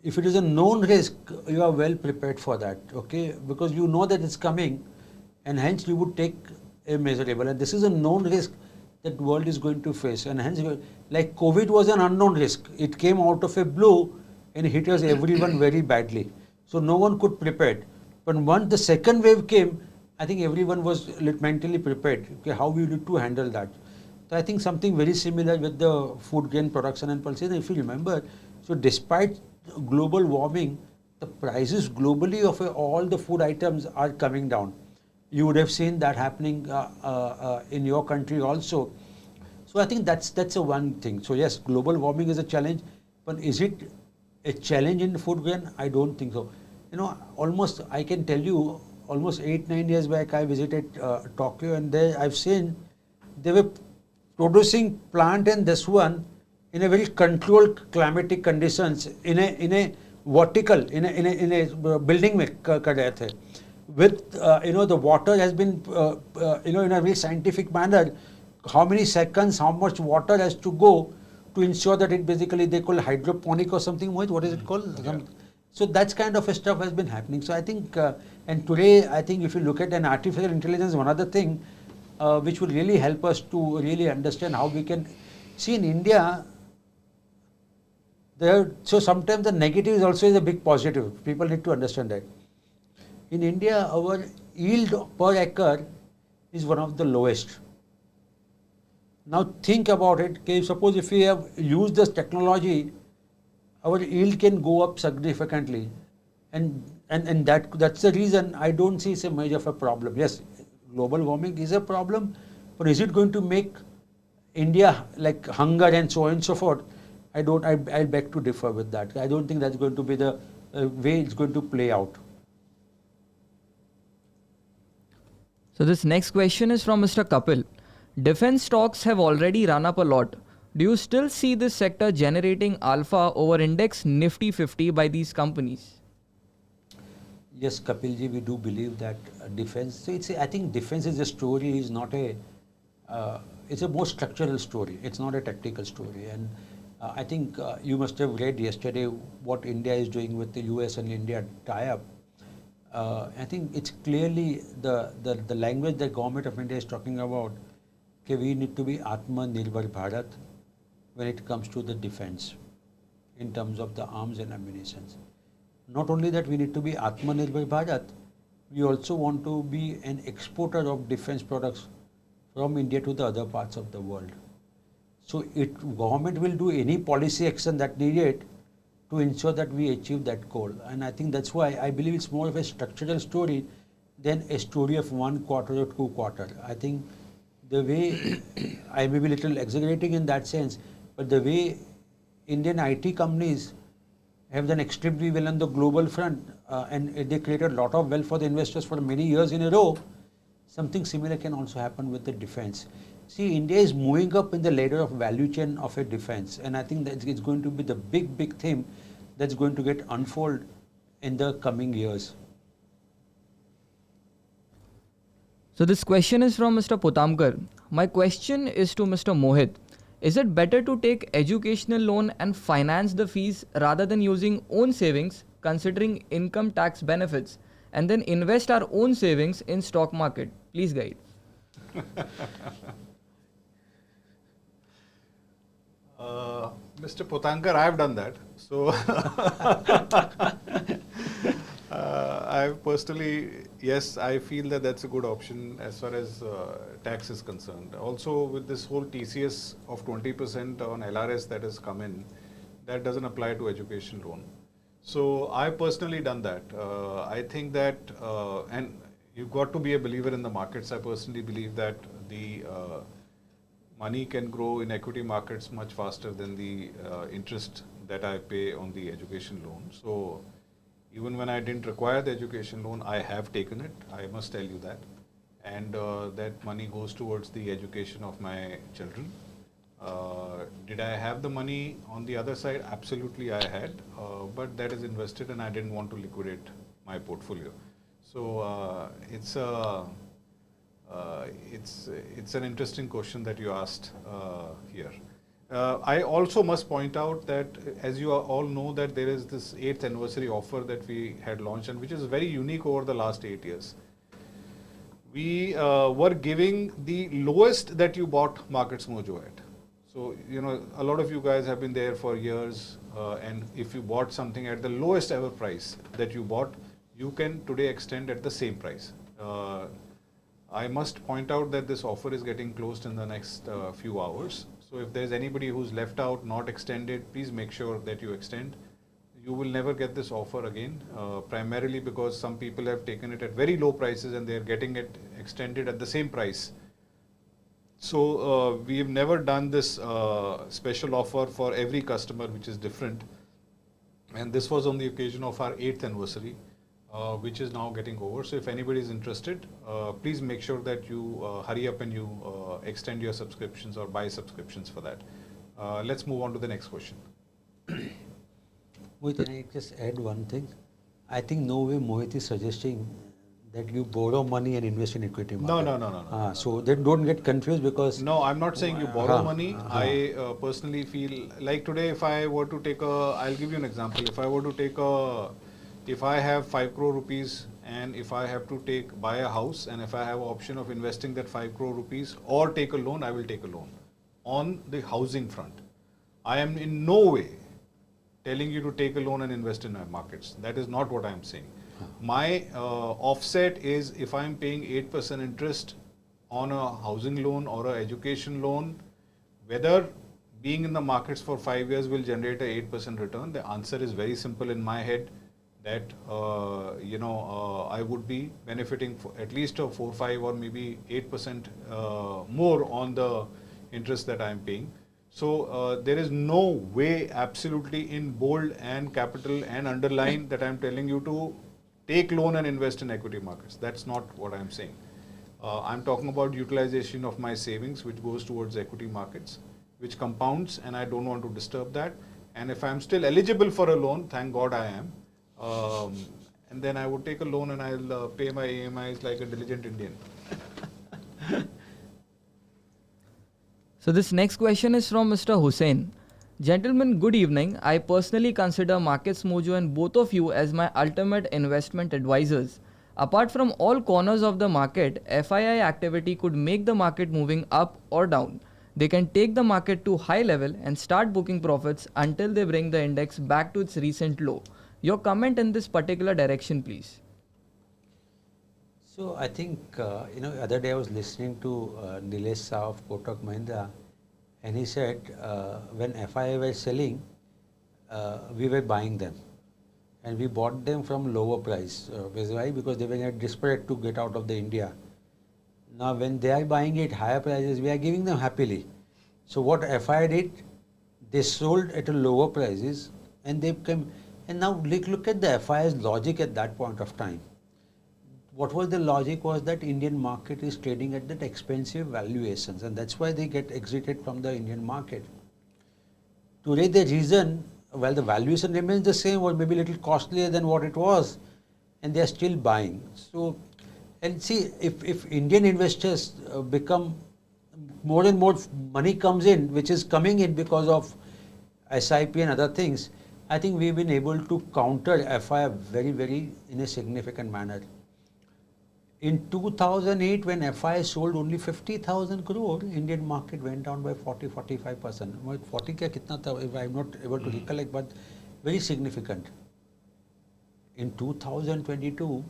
If it is a known risk, you are well prepared for that, okay? Because you know that it's coming, and hence you would take a measurable. And this is a known risk that world is going to face, and hence, like COVID was an unknown risk. It came out of a blue and hit us everyone very badly. So no one could prepare. But once the second wave came, I think everyone was mentally prepared. Okay, how we need to handle that. So I think something very similar with the food grain production and pulses. And if you remember, so despite global warming, the prices globally of all the food items are coming down. You would have seen that happening in your country also. So I think that's a one thing. So yes, global warming is a challenge, but is it a challenge in food grain? I don't think so. Almost I can tell you, almost 8-9 years back I visited Tokyo, and there I've seen they were producing plant in this one in a very controlled climatic conditions, in a vertical, in a building में कर रहे थे. With the water has been in a very scientific manner. How many seconds, how much water has to go to ensure that it basically they call hydroponic or something. What is it called? Yeah. So that kind of stuff has been happening. So I think, and today I think if you look at an artificial intelligence, one other thing which will really help us to really understand how we can see in India. So sometimes the negative is also a big positive. People need to understand that. In India, our yield per acre is one of the lowest. Now think about it. Okay, suppose if we have used this technology, our yield can go up significantly, and that's the reason I don't see it's a major of a problem. Yes, global warming is a problem, but is it going to make India like hunger and so on and so forth? I beg to differ with that. I don't think that's going to be the way it's going to play out. So this next question is from Mr. Kapil. Defense stocks have already run up a lot. Do you still see this sector generating alpha over index Nifty 50 by these companies? Yes, Kapilji, we do believe that defense. So I think defense is a story, is not a. It's a more structural story. It's not a tactical story, and I think you must have read yesterday what India is doing with the US and India tie-up. I think it's clearly the language the government of India is talking about, that we need to be Atmanirbhar Bharat when it comes to the defense in terms of the arms and ammunition. Not only that, we need to be Atmanirbhar Bharat, we also want to be an exporter of defense products from India to the other parts of the world. So government will do any policy action that needed to ensure that we achieve that goal. And I think that's why I believe it's more of a structural story than a story of 1 quarter or 2 quarter. I think the way, I may be a little exaggerating in that sense, but the way Indian IT companies have done extremely well on the global front and they created a lot of wealth for the investors for many years in a row, something similar can also happen with the defense. See, India is moving up in the ladder of value chain of a defense, and I think that it's going to be the big theme that's going to get unfold in the coming years. So this question is from Mr. Potamkar. My question is to Mr. Mohit. Is it better to take educational loan and finance the fees rather than using own savings, considering income tax benefits, and then invest our own savings in stock market? Please guide. Mr. Potankar, I have done that. So, I personally, yes, I feel that that's a good option as far as tax is concerned. Also, with this whole TCS of 20% on LRS that has come in, that doesn't apply to education loan. So, I personally done that. I think that, and you've got to be a believer in the markets. I personally believe that the money can grow in equity markets much faster than the interest that I pay on the education loan. So even when I didn't require the education loan, I have taken it. I must tell you that. And that money goes towards the education of my children. Did I have the money on the other side? Absolutely I had. But that is invested and I didn't want to liquidate my portfolio. So it's an interesting question that you asked here. I also must point out that, as you all know, that there is this 8th anniversary offer that we had launched, and which is very unique over the last 8 years. We were giving the lowest that you bought MarketsMojo at. So, a lot of you guys have been there for years, and if you bought something at the lowest ever price that you bought, you can today extend at the same price. I must point out that this offer is getting closed in the next few hours. So if there's anybody who's left out, not extended, please make sure that you extend. You will never get this offer again, primarily because some people have taken it at very low prices and they're getting it extended at the same price. So we've never done this special offer for every customer, which is different. And this was on the occasion of our 8th anniversary. Which is now getting over. So if anybody is interested, please make sure that you hurry up and you extend your subscriptions or buy subscriptions for that. Let's move on to the next question. Mohit, can I just add one thing? I think no way Mohit is suggesting that you borrow money and invest in equity market. No. So they don't get confused because... No, I'm not saying you borrow money. I personally feel like today if I were to take I'll give you an example. If I were to take if I have 5 crore rupees and if I have to buy a house, and if I have an option of investing that 5 crore rupees or take a loan, I will take a loan on the housing front. I am in no way telling you to take a loan and invest in my markets. That is not what I am saying. My offset is if I am paying 8% interest on a housing loan or an education loan, whether being in the markets for 5 years will generate a 8% return, the answer is very simple in my head. That I would be benefiting for at least a 4, 5 or maybe 8% more on the interest that I am paying. So there is no way, absolutely in bold and capital and underline, that I am telling you to take loan and invest in equity markets. That's not what I am saying. I'm talking about utilization of my savings, which goes towards equity markets, which compounds, and I don't want to disturb that. And if I'm still eligible for a loan, thank God I am. And then I would take a loan and I'll pay my EMIs like a diligent Indian. So this next question is from Mr. Hussain. Gentlemen, good evening. I personally consider MarketsMojo and both of you as my ultimate investment advisors. Apart from all corners of the market, FII activity could make the market moving up or down. They can take the market to high level and start booking profits until they bring the index back to its recent low. Your comment in this particular direction, please. So I think, other day I was listening to Nilesh Shah of Kotak Mahindra, and he said when FII were selling, we were buying them. And we bought them from lower price. Why? Because they were desperate to get out of the India. Now when they are buying it higher prices, we are giving them happily. So what FI did, they sold at a lower prices, and they came. And now look at the FI's logic at that point of time. What was the logic was that Indian market is trading at that expensive valuations, and that's why they get exited from the Indian market. Today the reason, well, the valuation remains the same or maybe a little costlier than what it was, and they are still buying. So, and see, if Indian investors become more and more money comes in, which is coming in because of SIP and other things, I think we've been able to counter FI very in a significant manner. In 2008, when FI sold only 50,000 crore, Indian market went down by 40-45%. 40 क्या कितना था? I'm not able to recollect, but very significant. In 2022,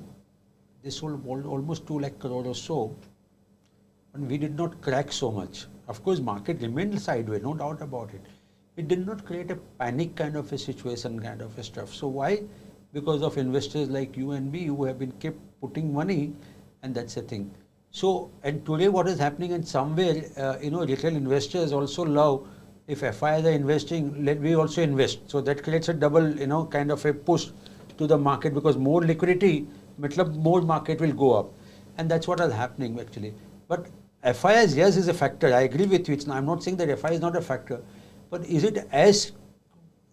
they sold almost 2 lakh crore or so, and we did not crack so much. Of course, market remained sideways, no doubt about it. It did not create a panic kind of a situation, kind of a stuff. So why? Because of investors like you and me who have been kept putting money. And that's the thing. So, and today what is happening, and somewhere, retail investors also love, if FIs are investing, let we also invest. So that creates a double, kind of a push to the market, because more liquidity, more market will go up. And that's what is happening actually. But FIs, yes, is a factor. I agree with you. I'm not saying that FI is not a factor. But is it as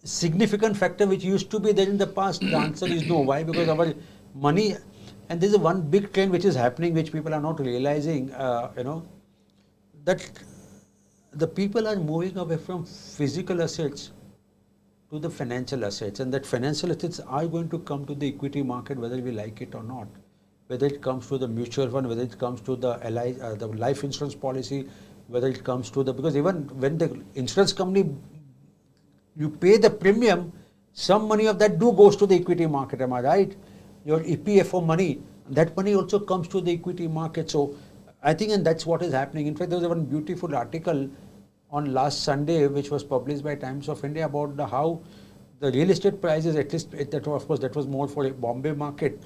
significant factor which used to be there in the past? The answer is no. Why? Because our money. And this is one big trend which is happening, which people are not realizing, that the people are moving away from physical assets to the financial assets, and that financial assets are going to come to the equity market whether we like it or not. Whether it comes to the mutual fund, whether it comes to the the life insurance policy, whether it comes to the, because even when the insurance company, you pay the premium, some money of that goes to the equity market, am I right? Your EPFO money, that money also comes to the equity market. So I think, and that's what is happening. In fact, there was one beautiful article on last Sunday which was published by Times of India about how the real estate prices, at least that, of course, that was more for a Bombay market,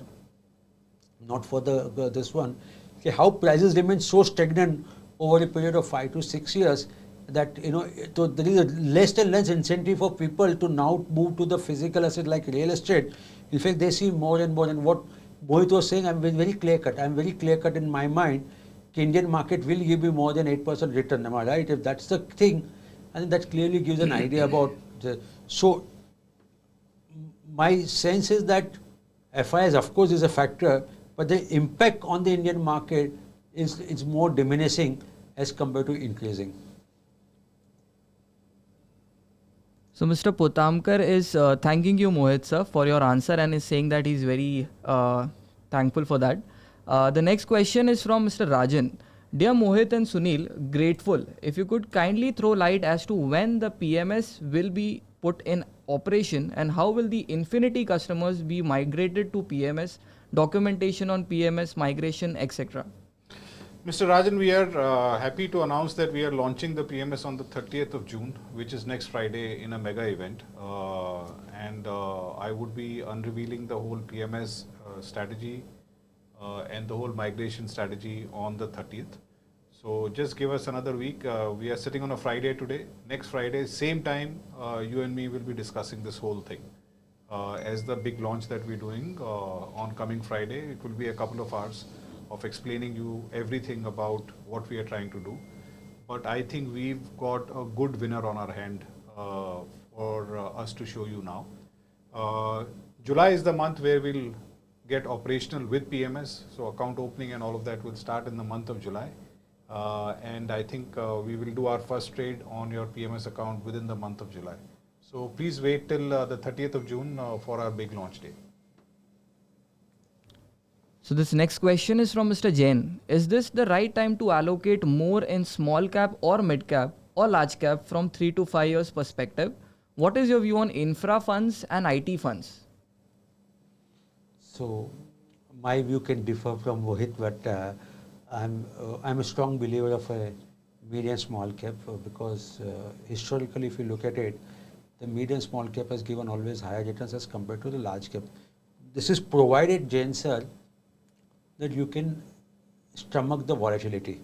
not for this one. Okay, how prices remain so stagnant over a period of 5 to 6 years that so there is a less and less incentive for people to now move to the physical asset like real estate. In fact, they see more and more. And what Mohit was saying, I'm very clear cut. I'm very clear cut in my mind. The Indian market will give you more than 8% return. Am I right? If that's the thing, I think that clearly gives an idea about the. So my sense is that FIs, of course, is a factor, but the impact on the Indian market is more diminishing as compared to increasing. So Mr. Potamkar is thanking you, Mohit sir, for your answer, and is saying that he's very thankful for that. The next question is from Mr. Rajan. Dear Mohit and Sunil, grateful if you could kindly throw light as to when the PMS will be put in operation and how will the Infinity customers be migrated to PMS, documentation on PMS, migration, etc. Mr. Rajan, we are happy to announce that we are launching the PMS on the 30th of June, which is next Friday, in a mega event. And I would be unrevealing the whole PMS strategy and the whole migration strategy on the 30th. So just give us another week. We are sitting on a Friday today. Next Friday, same time, you and me will be discussing this whole thing. As the big launch that we're doing on coming Friday, it will be a couple of hours of explaining you everything about what we are trying to do. But I think we've got a good winner on our hand for us to show you now. July is the month where we'll get operational with PMS. So account opening and all of that will start in the month of July. And I think we will do our first trade on your PMS account within the month of July. So please wait till the 30th of June for our big launch day. So this next question is from Mr. Jain. Is this the right time to allocate more in small cap or mid cap or large cap from 3 to 5 years perspective? What is your view on infra funds and IT funds? So my view can differ from Mohit, but I'm a strong believer of a mid and small cap because historically, if you look at it, the mid and small cap has given always higher returns as compared to the large cap. This is provided, Jain sir, that you can stomach the volatility.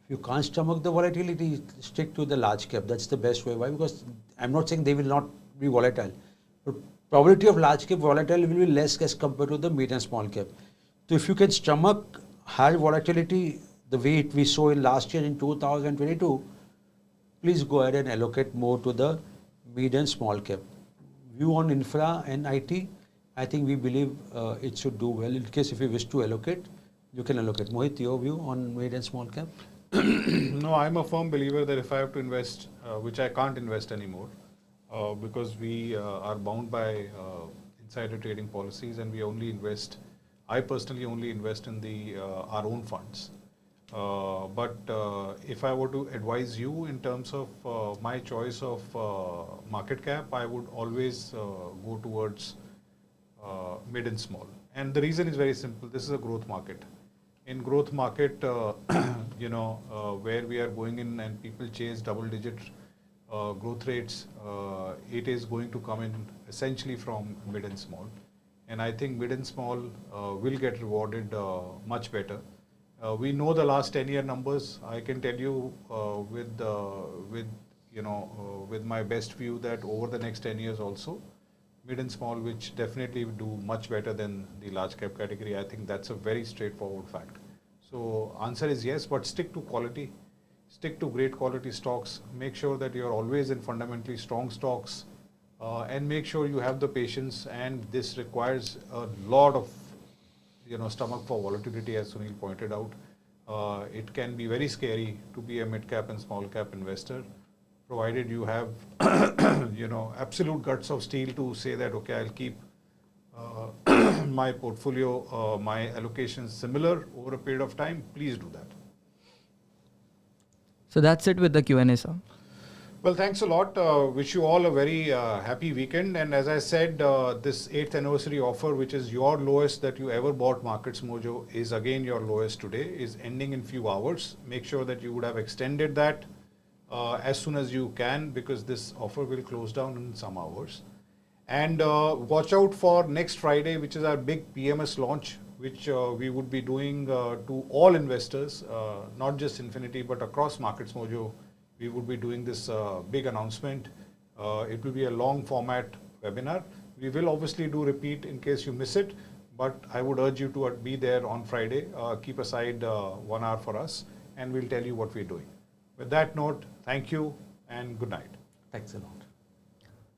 If you can't stomach the volatility, stick to the large cap. That's the best way. Why? Because I'm not saying they will not be volatile, but probability of large cap volatile will be less as compared to the mid and small cap. So if you can stomach high volatility the way we saw in last year in 2022, please go ahead and allocate more to the mid and small cap. View on infra and IT, I think we believe it should do well. In case if you wish to allocate, you can allocate. Mohit, your view on mid and small cap? No, I'm a firm believer that if I have to invest, which I can't invest anymore, because we are bound by insider trading policies, and we only invest. I personally only invest in the our own funds. But if I were to advise you in terms of my choice of market cap, I would always go towards mid and small. And the reason is very simple. This is a growth market. In growth market, where we are going in and people chase double-digit growth rates, it is going to come in essentially from mid and small. And I think mid and small will get rewarded much better. We know the last 10-year numbers. I can tell you with my best view that over the next 10 years also, mid and small, which definitely do much better than the large cap category. I think that's a very straightforward fact. So answer is yes, but stick to quality. Stick to great quality stocks. Make sure that you're always in fundamentally strong stocks, and make sure you have the patience. And this requires a lot of stomach for volatility, as Sunil pointed out. It can be very scary to be a mid cap and small cap investor, provided you have absolute guts of steel to say that, okay, I'll keep my portfolio, my allocations similar over a period of time. Please do that. So that's it with the Q&A, sir. Well, thanks a lot. Wish you all a very happy weekend. And as I said, this 8th anniversary offer, which is your lowest that you ever bought MarketsMojo, is again your lowest today, is ending in few hours. Make sure that you would have extended that as soon as you can, because this offer will close down in some hours. And watch out for next Friday, which is our big PMS launch, which we would be doing to all investors, not just Infinity, but across MarketsMojo. We would be doing this big announcement. It will be a long format webinar. We will obviously do repeat in case you miss it, but I would urge you to be there on Friday. Keep aside 1 hour for us, and we'll tell you what we're doing. With that note, thank you and good night. Thanks a lot.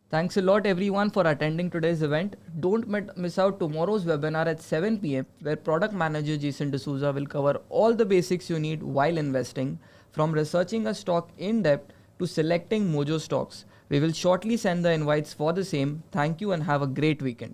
Thanks a lot everyone for attending today's event. Don't miss out tomorrow's webinar at 7 p.m. where Product Manager Jason D'Souza will cover all the basics you need while investing, from researching a stock in depth to selecting Mojo stocks. We will shortly send the invites for the same. Thank you and have a great weekend.